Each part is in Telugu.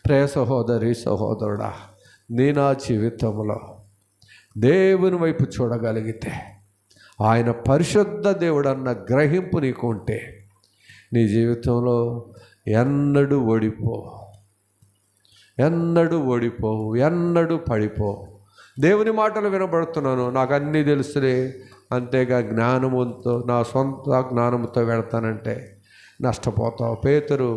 ప్రియ సహోదరి సహోదరుడా, నీ నా జీవితంలో దేవుని వైపు చూడగలిగితే, ఆయన పరిశుద్ధ దేవుడన్న గ్రహింపు నీకు ఉంటే, నీ జీవితంలో ఎన్నడూ ఓడిపోవు, ఎన్నడూ పడిపోవు. దేవుని మాటలు వినబడుతున్నాను, నాకు అన్నీ తెలుసులే, అంతేగా జ్ఞానముతో నా సొంత జ్ఞానంతో వెళ్తానంటే నష్టపోతావు. పేతురు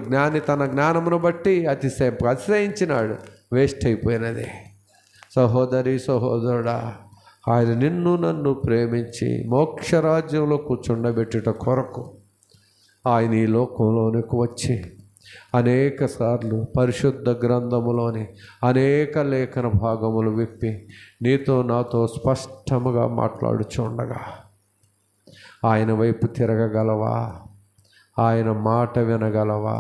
జ్ఞాని తన జ్ఞానమును బట్టి అతిశయించినాడు, వేస్ట్ అయిపోయినది. సహోదరి సహోదరుడా, ఆయన నిన్ను నన్ను ప్రేమించి మోక్షరాజ్యంలో కూర్చుండబెట్టుట కొరకు ఆయన ఈ లోకంలోనికి వచ్చి అనేక సార్లు పరిశుద్ధ గ్రంథములోని అనేక లేఖన భాగములు విప్పి నీతో నాతో స్పష్టముగా మాట్లాడుచుండగా ఆయన వైపు తిరగగలవా? ఆయన మాట వినగలవా?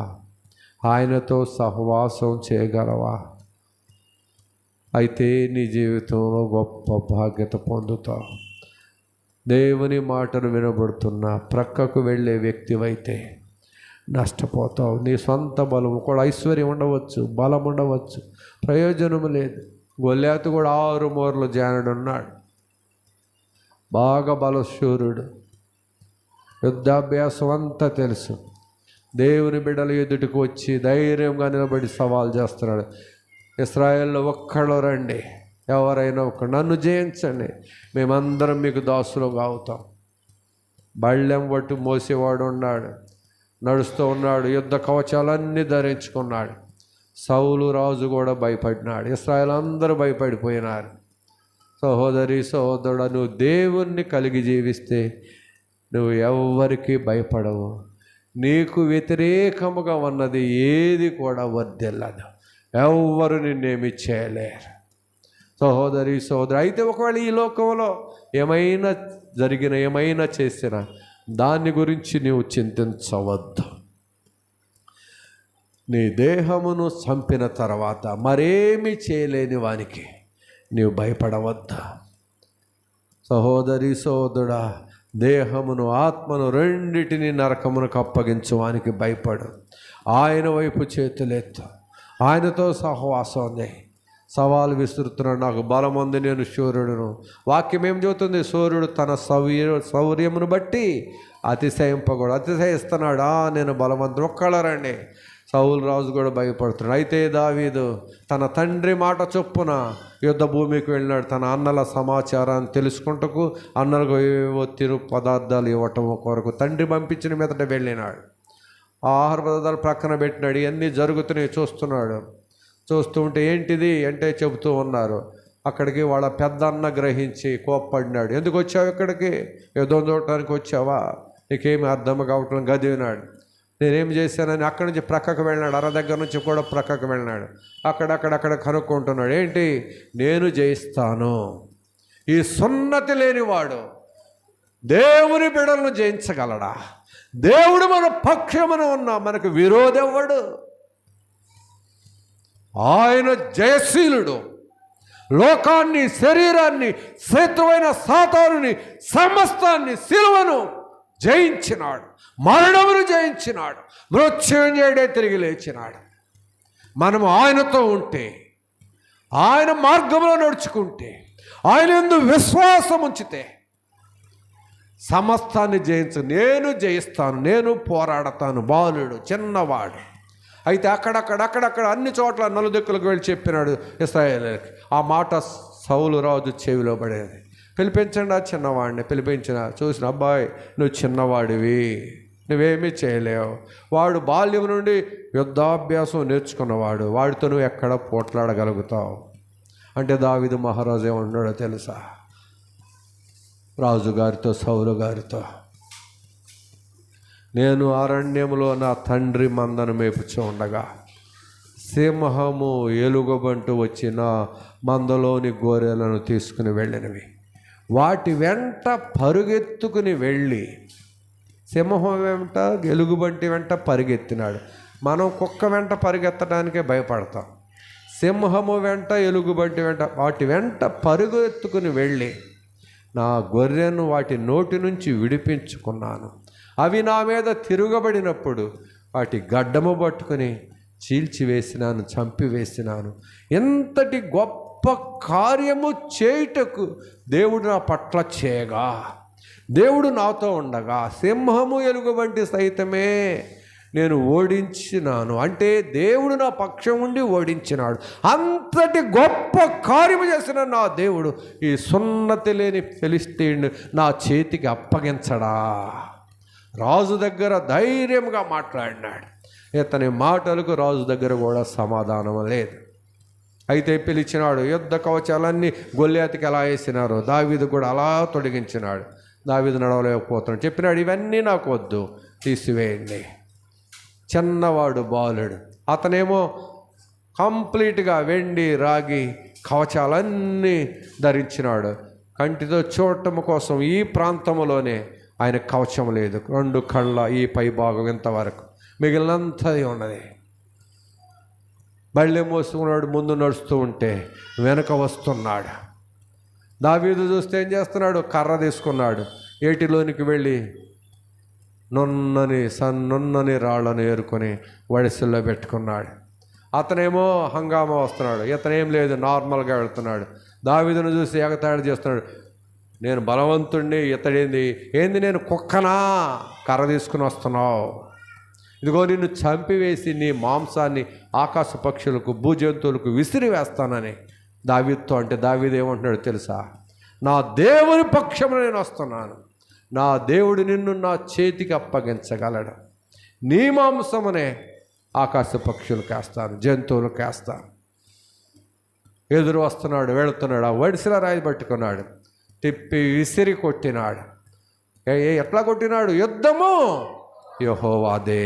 ఆయనతో సహవాసం చేయగలవా? అయితే నీ జీవితంలో గొప్ప భాగ్యత పొందుతావు. దేవుని మాటలు వినబడుతున్నా ప్రక్కకు వెళ్ళే వ్యక్తివైతే నష్టపోతావు. నీ సొంత బలం కూడా, ఐశ్వర్యం ఉండవచ్చు, బలం ఉండవచ్చు, ప్రయోజనం లేదు. గొల్యాతు కూడా 6 మూరలు జానుడున్నాడు, బాగా బలశూరుడు, యుద్ధాభ్యాసం అంతా తెలుసు. దేవుని బిడ్డలు ఎదుటికి వచ్చి ధైర్యంగా నిలబడి సవాల్ చేస్తున్నాడు. ఇశ్రాయేల్లో ఒక్కళ్ళు రండి, ఎవరైనా ఒక్క నన్ను జయించండి, మేమందరం మీకు దాసులుగా అవుతాం. బళ్ళెం పట్టు మోసేవాడు ఉన్నాడు, నడుస్తూ ఉన్నాడు, యుద్ధ కవచాలన్నీ ధరించుకున్నాడు. సౌలు రాజు కూడా భయపడినాడు, ఇశ్రాయేలు అందరూ భయపడిపోయినారు. సహోదరి సహోదరుడు, నువ్వు దేవుణ్ణి కలిగి జీవిస్తే నువ్వు ఎవ్వరికీ భయపడవు. నీకు వ్యతిరేకముగా ఉన్నది ఏది కూడా వర్ధిల్లదు, ఎవ్వరు నిన్నేమి చేయలేరు. సహోదరి సహోదరు, అయితే ఒకవేళ ఈ లోకంలో ఏమైనా జరిగిన, ఏమైనా చేసినా దాని గురించి నీవు చింతించవద్దు. నీ దేహమును చంపిన తర్వాత మరేమి చేయలేని వానికి నీవు భయపడవద్దు. సహోదరి సహోదరుడా, దేహమును ఆత్మను రెండిటిని నరకమునకు అప్పగించడానికి భయపడు. ఆయన వైపు చేతులెత్తు, ఆయనతో సహవాసం చేయి. సవాలు విసురుతున్నాడు, నాకు బలం ఉంది, నేను శూరుడును. వాక్యం ఏం చెబుతుంది? సూర్యుడు తన శౌర్యమును బట్టి అతిశయిస్తున్నాడు. నేను బలవంతుడు, ఒక్కళ్ళరండి. సౌలు రాజు కూడా భయపడుతున్నాడు. అయితే దావీదు తన తండ్రి మాట చొప్పున యుద్ధ భూమికి వెళ్ళినాడు. తన అన్నల సమాచారాన్ని తెలుసుకుంటకు, అన్నలకు ఏవో తిరు పదార్థాలు ఇవ్వటం కొరకు తండ్రి పంపించిన మీదట వెళ్ళినాడు. ఆ ఆహార పదార్థాలు ప్రక్కన పెట్టినాడు. ఇవన్నీ జరుగుతున్నాయి, చూస్తున్నాడు. చూస్తూ ఉంటే ఏంటిది అంటే చెబుతూ ఉన్నారు. అక్కడికి వాళ్ళ పెద్దన్న గ్రహించి కోప్పడినాడు. ఎందుకు వచ్చావు ఇక్కడికి? యుద్ధం చూడటానికి వచ్చావా? నీకేమి అర్థం కావట్లేదు. గదివినాడు. నేనేం చేశానని అక్కడి నుంచి ప్రక్కకు వెళ్ళినాడు. అర దగ్గర నుంచి కూడా ప్రక్కకు వెళ్ళినాడు. అక్కడక్కడ కనుక్కుంటున్నాడు. ఏంటి? నేను జయిస్తాను. ఈ సున్నతి లేనివాడు దేవుని బిడ్డలను జయించగలడా? దేవుడు మన పక్షమున ఉన్నా మనకు విరోధెవ్వడు. ఆయన జయశీలుడు. లోకాన్ని, శరీరాన్ని, శత్రువైన సాతానుని, సమస్తాన్ని, సిలువను జయించినాడు, మరణమును జయించినాడు, మృత్యుంజయుడే తిరిగి లేచినాడు. మనము ఆయనతో ఉంటే, ఆయన మార్గంలో నడుచుకుంటే, ఆయన యందు విశ్వాసం ఉంచితే సమస్తాన్ని నేను జయిస్తాను, నేను పోరాడతాను. బాలుడు, చిన్నవాడు. అయితే అక్కడక్కడ అన్ని చోట్ల నలుదిక్కులకు వెళ్ళి చెప్పినాడు ఇశ్రాయేలుకి. ఆ మాట సౌలు రాజు చెవిలో పడేది. పిలిపించండి ఆ చిన్నవాడిని. పిలిపించిన చూసిన, అబ్బాయి నువ్వు చిన్నవాడివి, నువ్వేమీ చేయలేవు. వాడు బాల్యం నుండి యుద్ధాభ్యాసం నేర్చుకున్నవాడు, వాడితో నువ్వు ఎక్కడ పోట్లాడగలుగుతావు అంటే దావీదు మహారాజు ఏమన్నాడో తెలుసా? రాజుగారితో, సౌలు గారితో, నేను అరణ్యములో నా తండ్రి మందను మేపుచూ ఉండగా సింహము, ఎలుగుబంటు వచ్చి నా మందలోని గొర్రెలను తీసుకుని వెళ్ళినవి. వాటి వెంట పరుగెత్తుకుని వెళ్ళి, సింహం వెంట, ఎలుగుబంటి వెంట పరిగెత్తినాడు. మనం కుక్క వెంట పరిగెత్తడానికే భయపడతాం. సింహము వెంట, ఎలుగుబంటి వెంట, వాటి వెంట పరుగెత్తుకుని వెళ్ళి నా గొర్రెను వాటి నోటి నుంచి విడిపించుకున్నాను. అవి నా మీద తిరగబడినప్పుడు వాటి గడ్డము పట్టుకుని చీల్చివేసినాను, చంపివేసినాను. ఎంతటి గొప్ప కార్యము చేయుటకు దేవుడు నా పట్ల చేయగా, దేవుడు నాతో ఉండగా, సింహము ఎలుగు వంటి సైతమే నేను ఓడించినాను. అంటే దేవుడు నా పక్షం ఉండి ఓడించినాడు. అంతటి గొప్ప కార్యము చేసిన నా దేవుడు ఈ సున్నతి లేని ఫిలిష్తీయుడిని నా చేతికి అప్పగించడా? రాజు దగ్గర ధైర్యంగా మాట్లాడినాడు. ఇతని మాటలకు రాజు దగ్గర కూడా సమాధానం లేదు. అయితే పిలిచినాడు. యుద్ధ కవచాలన్నీ గొల్యాతికి ఎలా వేసినారో దావీదు కూడా అలా తొలగించినాడు. దావీదు నడవలేకపోతున్నాడు. చెప్పినాడు, ఇవన్నీ నాకు వద్దు, తీసివేయండి. చిన్నవాడు బాలుడు, అతనేమో కంప్లీట్గా వెండి రాగి కవచాలన్నీ ధరించినాడు. కంటితో చూడటం కోసం ఈ ప్రాంతంలోనే ఆయన కవచం లేదు. 2 కళ్ళ ఈ పై భాగం ఇంతవరకు, మిగిలినంతది ఉన్నది. బళ్ళె మోసుకున్నాడు. ముందు నడుస్తూ ఉంటే వెనక వస్తున్నాడు. దావీదు చూస్తే ఏం చేస్తున్నాడు? కర్ర తీసుకున్నాడు. ఏటిలోనికి వెళ్ళి నున్నని రాళ్లను ఏరుకొని వడిసెల్లో పెట్టుకున్నాడు. అతనేమో హంగామా వస్తున్నాడు. ఇతనేం లేదు, నార్మల్గా వెళ్తున్నాడు. దావీదును చూసి ఎగతాళి చేస్తున్నాడు. నేను బలవంతుణ్ణి, ఏంది నేను కుక్కనా? కర్ర తీసుకుని వస్తున్నావు? ఇదిగో నిన్ను చంపివేసి నీ మాంసాన్ని ఆకాశ పక్షులకు, భూజంతువులకు విసిరివేస్తానని దావీదుతో అంటే, దావీదు ఏమంటున్నాడు తెలుసా? నా దేవుని పక్షమున నేను వస్తున్నాను. నా దేవుడు నిన్ను నా చేతికి అప్పగించగలడు. నీ మాంసమునే ఆకాశ పక్షులు కాస్తాను, జంతువులు కాస్తాను. ఎదురు వస్తున్నాడు, వెళుతున్నాడు. ఆ వడిసెల రాయి పట్టుకున్నాడు, తిప్పి విసిరి కొట్టినాడు. ఎట్లా కొట్టినాడు? యుద్ధము యెహోవాదే.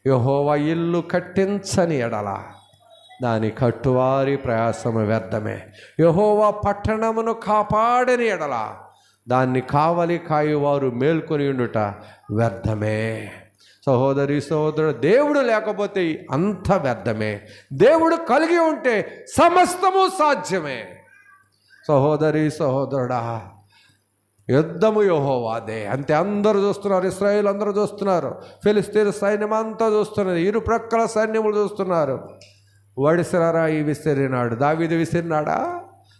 యెహోవా ఇల్లు కట్టించని ఎడల దాని కట్టువారి ప్రయాసము వ్యర్థమే. యెహోవా పట్టణమును కాపాడని ఎడల దాన్ని కావలి కాయువారు మేల్కొని ఉండుట వ్యర్థమే. సహోదరి సహోదరుడు, దేవుడు లేకపోతే అంత వ్యర్థమే. దేవుడు కలిగి ఉంటే సమస్తము సాధ్యమే. సహోదరి సహోదరుడా, యుద్ధము యెహోవాదే. అంతే. అందరూ చూస్తున్నారు, ఇశ్రాయేలు అందరూ చూస్తున్నారు, ఫిలిష్తీయుల సైన్యం అంతా చూస్తున్నది, ఇరు ప్రక్కల సైన్యములు చూస్తున్నారు. వడిసెల రాయి విసిరినాడు. దావీదు విసిరినాడా?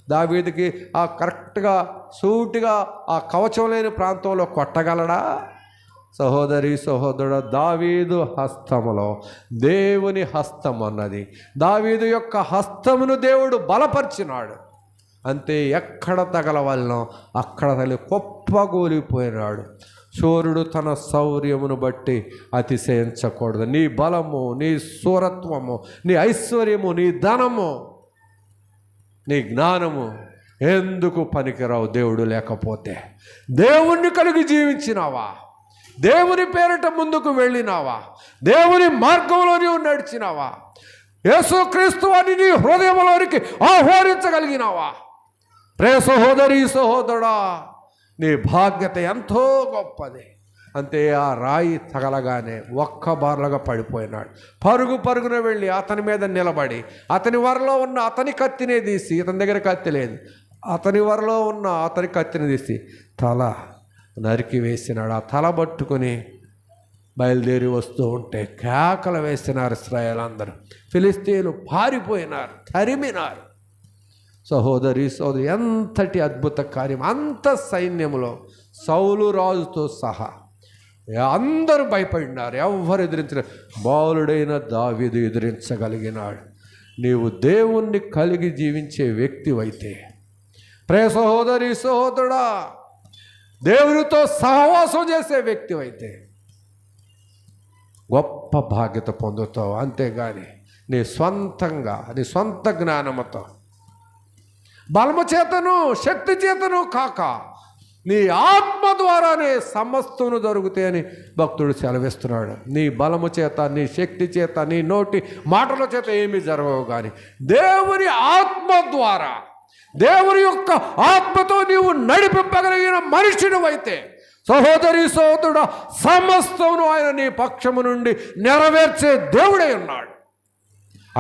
దావీదుకి ఆ కరెక్ట్గా సూటిగా ఆ కవచం లేని ప్రాంతంలో కొట్టగలడా? సహోదరి సహోదరుడు, దావీదు హస్తములో దేవుని హస్తం అన్నది. దావీదు యొక్క హస్తమును దేవుడు బలపరిచినాడు. అంతే. ఎక్కడ తగలవలనో అక్కడ తల్లి కుప్పగూలిపోయినాడు. శూరుడు తన శౌర్యమును బట్టి అతిశయించకూడదు. నీ బలము, నీ శూరత్వము, నీ ఐశ్వర్యము, నీ ధనము, నీ జ్ఞానము ఎందుకు పనికిరావు దేవుడు లేకపోతే? దేవుణ్ణి కలిగి జీవించినావా? దేవుని పేరిట ముందుకు వెళ్ళినావా? దేవుని మార్గంలో నీవు నడిచినావా? యేసుక్రీస్తు వారిని నీ హృదయంలోనికి ఆహ్వానించగలిగినావా? ప్రియ సహోదరి సహోదరుడా, నీ భాగ్యత ఎంతో గొప్పది. అంతే. ఆ రాయి తగలగానే ఒక్క బార్లుగా పడిపోయినాడు. పరుగున వెళ్ళి అతని మీద నిలబడి అతని వరలో ఉన్న అతని కత్తినే తీసి, ఇతని దగ్గర కత్తి లేదు, అతని వరలో ఉన్న అతని కత్తిని తీసి తల నరికి వేసినాడు. ఆ తల పట్టుకుని బయలుదేరి వస్తూ ఉంటే కేకలు వేసినారు ఇశ్రాయేలు అందరూ. ఫిలిష్తీయులు పారిపోయినారు, తరిమినారు. సహోదరి సోదరి, ఎంతటి అద్భుత కార్యం! అంత సైన్యములో సౌలు రాజుతో సహా అందరూ భయపడినారు. ఎవరు ఎదిరించిన? బాలుడైన దావీదు ఎదిరించగలిగినాడు. నీవు దేవుణ్ణి కలిగి జీవించే వ్యక్తివైతే, ప్రియ సహోదరి సహోదరుడా, దేవునితో సహవాసం చేసే వ్యక్తివైతే గొప్ప భాగ్యత పొందుతావు. అంతేగాని నీ సొంత జ్ఞానముతో, బలము చేతను, శక్తి చేతను కాక నీ ఆత్మ ద్వారానే సమస్తమును దొరుకుతాయని భక్తుడు సెలవిస్తున్నాడు. నీ బలము చేత, నీ శక్తి చేత, నీ నోటి మాటల చేత ఏమీ జరగవు. కానీ దేవుని ఆత్మ ద్వారా, దేవుని యొక్క ఆత్మతో నీవు నడిపింపగలిగిన మనిషినివైతే, సహోదరి సహోదరుడు, సమస్తమును ఆయన నీ పక్షము నుండి నెరవేర్చే దేవుడై ఉన్నాడు.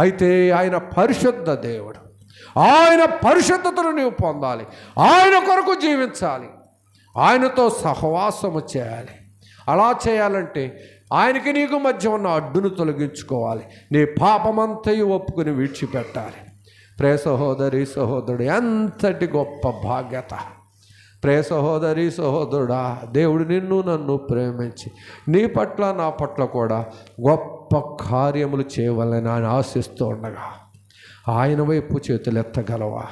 అయితే ఆయన పరిశుద్ధ దేవుడు. ఆయన పరిశుద్ధతను నీవు పొందాలి. ఆయన కొరకు జీవించాలి. ఆయనతో సహవాసము చేయాలి. అలా చేయాలంటే ఆయనకి నీకు మధ్య ఉన్న అడ్డును తొలగించుకోవాలి. నీ పాపమంతయు ఒప్పుకుని విడిచిపెట్టాలి. ప్రియ సహోదరి సహోదరుడు, ఎంతటి గొప్ప బాధ్యత! ప్రియ సహోదరి సహోదరుడా, దేవుడు నిన్ను నన్ను ప్రేమించి నీ పట్ల నా పట్ల కూడా గొప్ప కార్యములు చేయవాలని ఆయన ఆశిస్తూ ఉండగా ఆయన వైపు చేతులెత్తగలవా?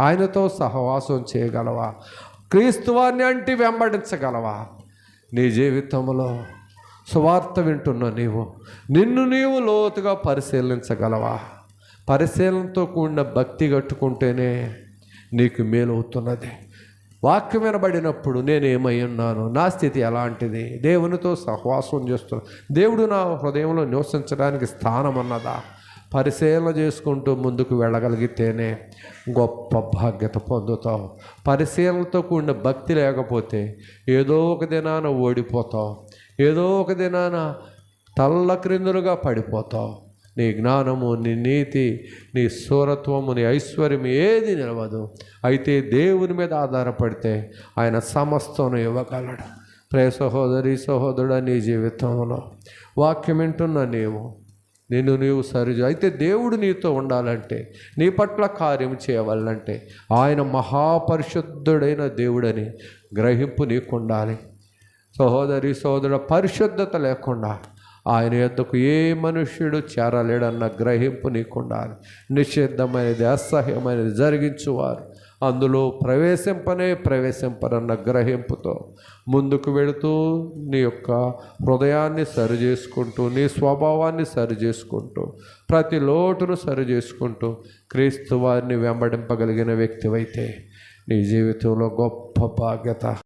ఆయనతో సహవాసం చేయగలవా? క్రీస్తువాన్ని అంటి వెంబడించగలవా? నీ జీవితంలో సువార్త వింటున్న నిన్ను నీవు లోతుగా పరిశీలించగలవా? పరిశీలనతో కూడిన భక్తి కట్టుకుంటేనే నీకు మేలవుతున్నది. వాక్యం వినబడినప్పుడు నేనేమై ఉన్నాను, నా స్థితి ఎలాంటిది, దేవునితో సహవాసం చేస్తున్నాను, దేవుడు నా హృదయంలో నివసించడానికి స్థానం అన్నదా, పరిశీలన చేసుకుంటూ ముందుకు వెళ్ళగలిగితేనే గొప్ప భాగ్యత పొందుతావు. పరిశీలనతో కూడిన భక్తి లేకపోతే ఏదో ఒక దినాన ఓడిపోతావు, ఏదో ఒక దినాన తల్ల క్రిందులుగా పడిపోతావు. నీ జ్ఞానము, నీ నీతి, నీ శూరత్వము, నీ ఐశ్వర్యం ఏది నిలవదు. అయితే దేవుని మీద ఆధారపడితే ఆయన సమస్తం ఇవ్వగలడు. ప్రియ సహోదరి సహోదరుడా, నీ జీవితంలో వాక్యం వింటున్న నిన్ను నీవు అయితే దేవుడు నీతో ఉండాలంటే, నీ పట్ల కార్యం చేయవాలంటే ఆయన మహాపరిశుద్ధుడైన దేవుడని గ్రహింపు నీకుండాలి. సహోదరి సహోదరుడు, పరిశుద్ధత లేకుండా ఆయన యొద్దకు ఏ మనుష్యుడు చేరలేడన్న గ్రహింపు నీకుండాలి. నిషిద్ధమైనది, అసహ్యమైనది జరిగించువారు అందులో ప్రవేశింపరన్న గ్రహింపుతో ముందుకు వెళుతూ నీ యొక్క హృదయాన్ని సరిచేసుకుంటూ, నీ స్వభావాన్ని సరిచేసుకుంటూ, ప్రతి లోటును సరిచేసుకుంటూ క్రీస్తు వారిని వెంబడింపగలిగిన వ్యక్తివైతే నీ జీవితంలో గొప్ప భాగ్యత